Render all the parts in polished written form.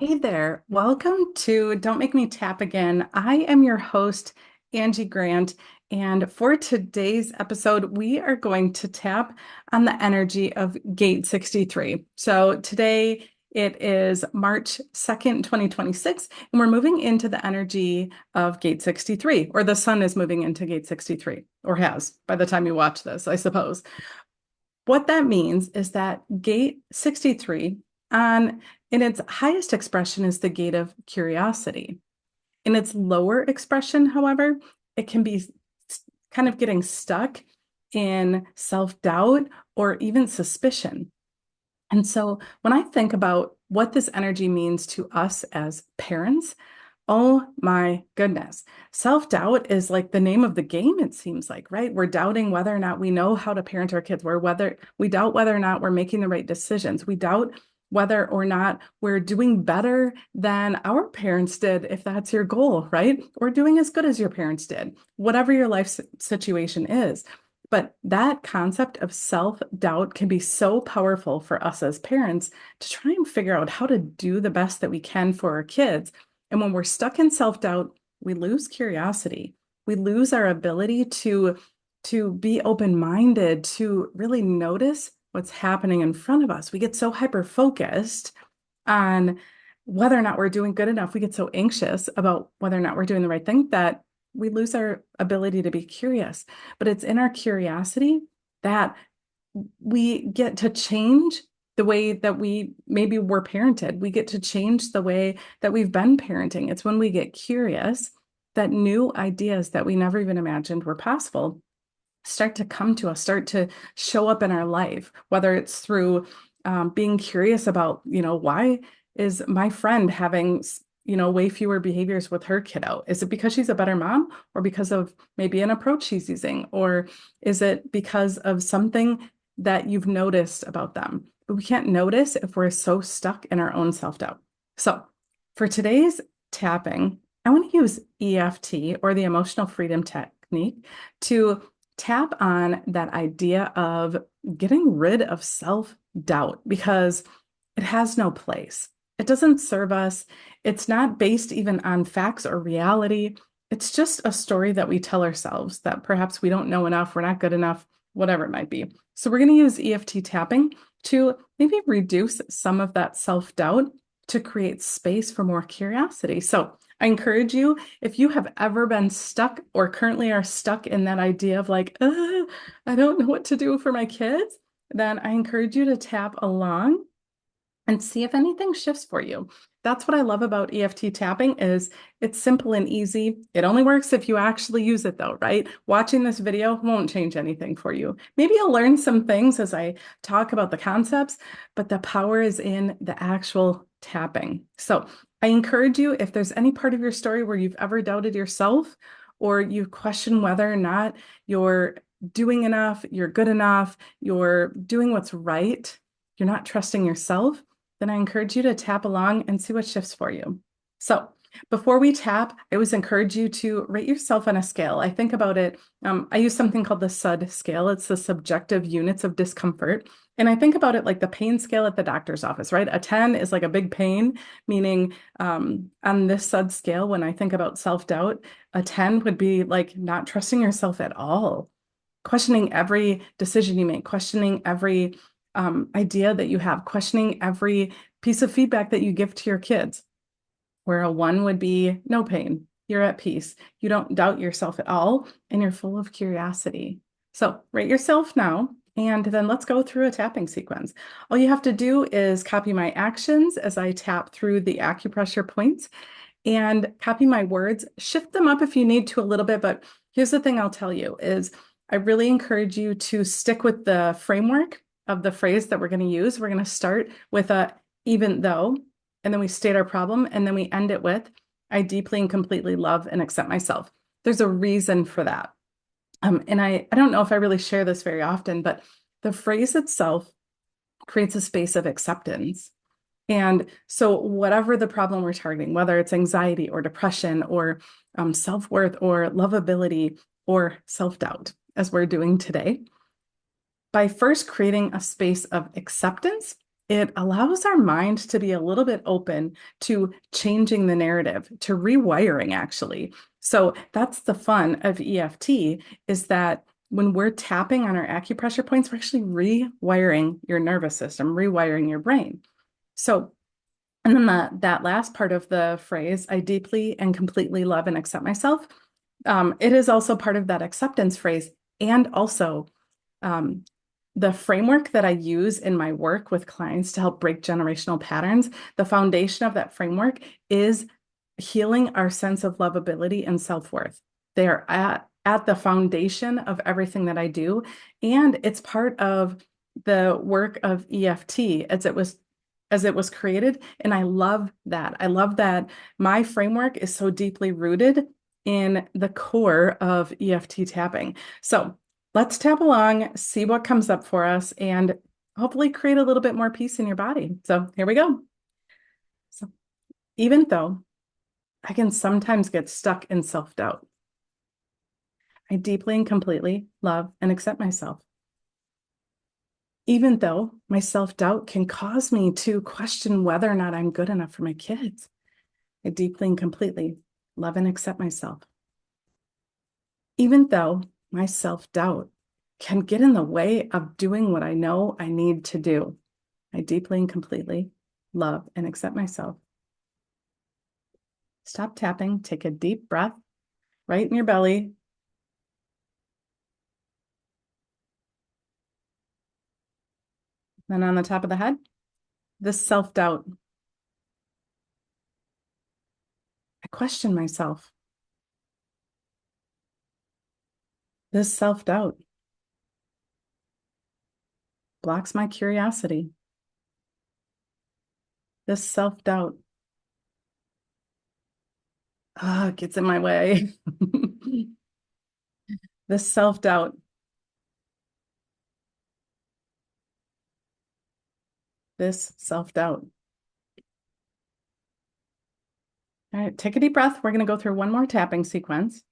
Hey there, welcome to Don't Make Me Tap Again. I am your host, Angie Grant, and for today's episode, we are going to tap on the energy of Gate 63. So today it is March 2nd, 2026, and we're moving into the energy of Gate 63, or the sun is moving into Gate 63, or has by the time you watch this, I suppose. What that means is that gate 63 on in its highest expression is the gate of curiosity. In its lower expression, however, it can be kind of getting stuck in self-doubt or even suspicion. And so when I think about what this energy means to us as parents, oh my goodness. Self-doubt is like the name of the game, it seems like, right? We're doubting whether or not we know how to parent our kids. We doubt whether or not we're making the right decisions. We doubt whether or not we're doing better than our parents did, if that's your goal, right? Or doing as good as your parents did, whatever your life situation is. But that concept of self-doubt can be so powerful for us as parents to try and figure out how to do the best that we can for our kids. And when we're stuck in self-doubt, we lose curiosity. We lose our ability to be open-minded, to really notice what's happening in front of us. We get so hyper-focused on whether or not we're doing good enough. We get so anxious about whether or not we're doing the right thing that we lose our ability to be curious. But it's in our curiosity that we get to change the way that we maybe were parented. We get to change the way that we've been parenting. It's when we get curious that new ideas that we never even imagined were possible start to come to us, start to show up in our life, whether it's through being curious about, why is my friend having, way fewer behaviors with her kiddo? Is it because she's a better mom or because of maybe an approach she's using? Or is it because of something that you've noticed about them? But we can't notice if we're so stuck in our own self-doubt. So for today's tapping, I want to use EFT, or the emotional freedom technique, to tap on that idea of getting rid of self-doubt, because it has no place. It doesn't serve us. It's not based even on facts or reality. It's just a story that we tell ourselves that perhaps we don't know enough, we're not good enough, whatever it might be. So we're going to use EFT tapping to maybe reduce some of that self-doubt to create space for more curiosity. So I encourage you, if you have ever been stuck or currently are stuck in that idea of like, I don't know what to do for my kids, then I encourage you to tap along and see if anything shifts for you. That's what I love about EFT tapping is it's simple and easy. It only works if you actually use it though, right? Watching this video won't change anything for you. Maybe you'll learn some things as I talk about the concepts, but the power is in the actual tapping. So I encourage you, if there's any part of your story where you've ever doubted yourself or you question whether or not you're doing enough, you're good enough, you're doing what's right, you're not trusting yourself, then I encourage you to tap along and see what shifts for you. So before we tap, I always encourage you to rate yourself on a scale. I think about it, I use something called the SUD scale. It's the subjective units of discomfort. And I think about it like the pain scale at the doctor's office, right? A 10 is like a big pain, meaning on this SUD scale, when I think about self-doubt, a 10 would be like not trusting yourself at all, questioning every decision you make, questioning every idea that you have, questioning every piece of feedback that you give to your kids, where a 1 would be no pain. You're at peace. You don't doubt yourself at all, and you're full of curiosity. So rate yourself now, and then let's go through a tapping sequence. All you have to do is copy my actions as I tap through the acupressure points and copy my words, shift them up if you need to a little bit. But here's the thing I'll tell you is I really encourage you to stick with the framework of the phrase that we're going to use. We're going to start with a even though, and then we state our problem, and then we end it with I deeply and completely love and accept myself. There's a reason for that. And I don't know if I really share this very often, but the phrase itself creates a space of acceptance. And so whatever the problem we're targeting, whether it's anxiety or depression or self-worth or lovability or self-doubt, as we're doing today, by first creating a space of acceptance it allows our mind to be a little bit open to changing the narrative, to rewiring actually. So that's the fun of EFT is that when we're tapping on our acupressure points, we're actually rewiring your nervous system, rewiring your brain. So, and then that last part of the phrase, I deeply and completely love and accept myself, it is also part of that acceptance phrase. And also, um, the framework that I use in my work with clients to help break generational patterns, the foundation of that framework is healing our sense of lovability and self-worth. They are at the foundation of everything that I do. And it's part of the work of EFT as it was created. And I love that. I love that my framework is so deeply rooted in the core of EFT tapping. So let's tap along, see what comes up for us, and hopefully create a little bit more peace in your body. So here we go. So even though I can sometimes get stuck in self-doubt, I deeply and completely love and accept myself. Even though my self-doubt can cause me to question whether or not I'm good enough for my kids, I deeply and completely love and accept myself. Even though my self-doubt can get in the way of doing what I know I need to do, I deeply and completely love and accept myself. Stop tapping, take a deep breath right in your belly. Then on the top of the head, this self-doubt. I question myself. This self-doubt blocks my curiosity. This self-doubt gets in my way. This self-doubt, this self-doubt. All right, take a deep breath. We're going to go through one more tapping sequence.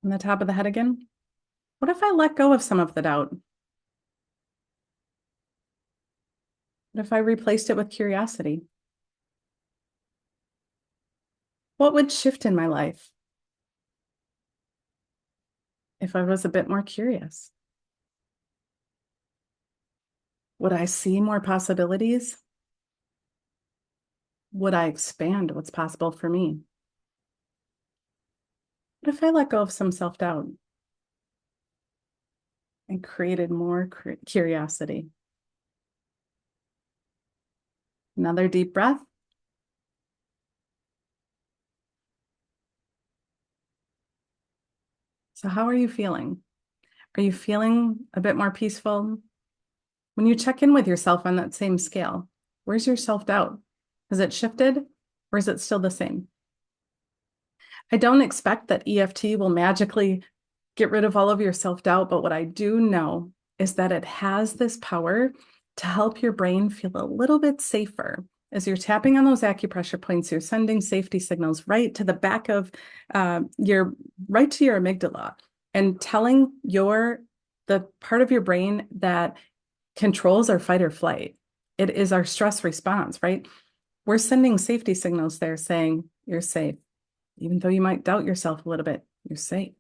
On the top of the head again. What if I let go of some of the doubt? What if I replaced it with curiosity? What would shift in my life if I was a bit more curious? Would I see more possibilities? Would I expand what's possible for me? What if I let go of some self-doubt and created more curiosity? Another deep breath. So how are you feeling? Are you feeling a bit more peaceful? When you check in with yourself on that same scale, where's your self-doubt? Has it shifted or is it still the same? I don't expect that EFT will magically get rid of all of your self-doubt, but what I do know is that it has this power to help your brain feel a little bit safer. As you're tapping on those acupressure points, you're sending safety signals right to the back of right to your amygdala and telling the part of your brain that controls our fight or flight. It is our stress response, right? We're sending safety signals there saying you're safe. Even though you might doubt yourself a little bit, you're safe.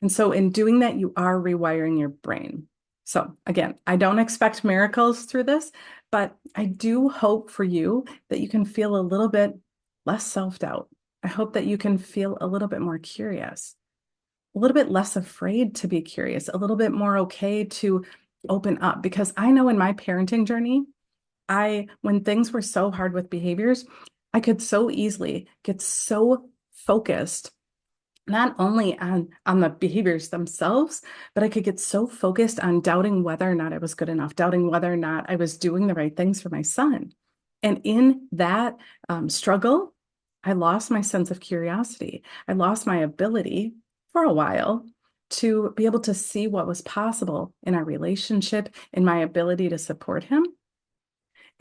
And so in doing that, you are rewiring your brain. So again, I don't expect miracles through this, but I do hope for you that you can feel a little bit less self-doubt. I hope that you can feel a little bit more curious, a little bit less afraid to be curious, a little bit more okay to open up. Because I know in my parenting journey, when things were so hard with behaviors, I could so easily get so focused not only on the behaviors themselves, but I could get so focused on doubting whether or not I was good enough, doubting whether or not I was doing the right things for my son. And in that struggle, I lost my sense of curiosity. I lost my ability for a while to be able to see what was possible in our relationship, in my ability to support him.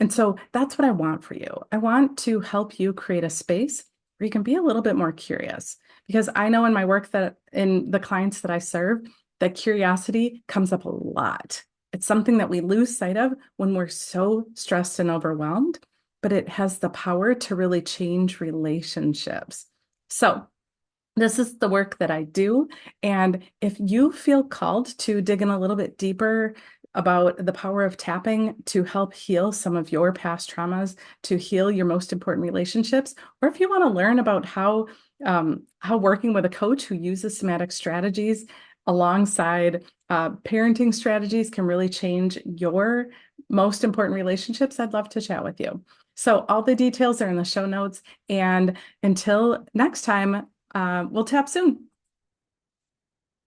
And so that's what I want for you. I want to help you create a space where you can be a little bit more curious because I know in my work that in the clients that I serve, that curiosity comes up a lot. It's something that we lose sight of when we're so stressed and overwhelmed, but it has the power to really change relationships. So, this is the work that I do. And if you feel called to dig in a little bit deeper about the power of tapping to help heal some of your past traumas, to heal your most important relationships, or if you want to learn about how working with a coach who uses somatic strategies alongside parenting strategies can really change your most important relationships, I'd love to chat with you. So all the details are in the show notes. And until next time, we'll tap soon.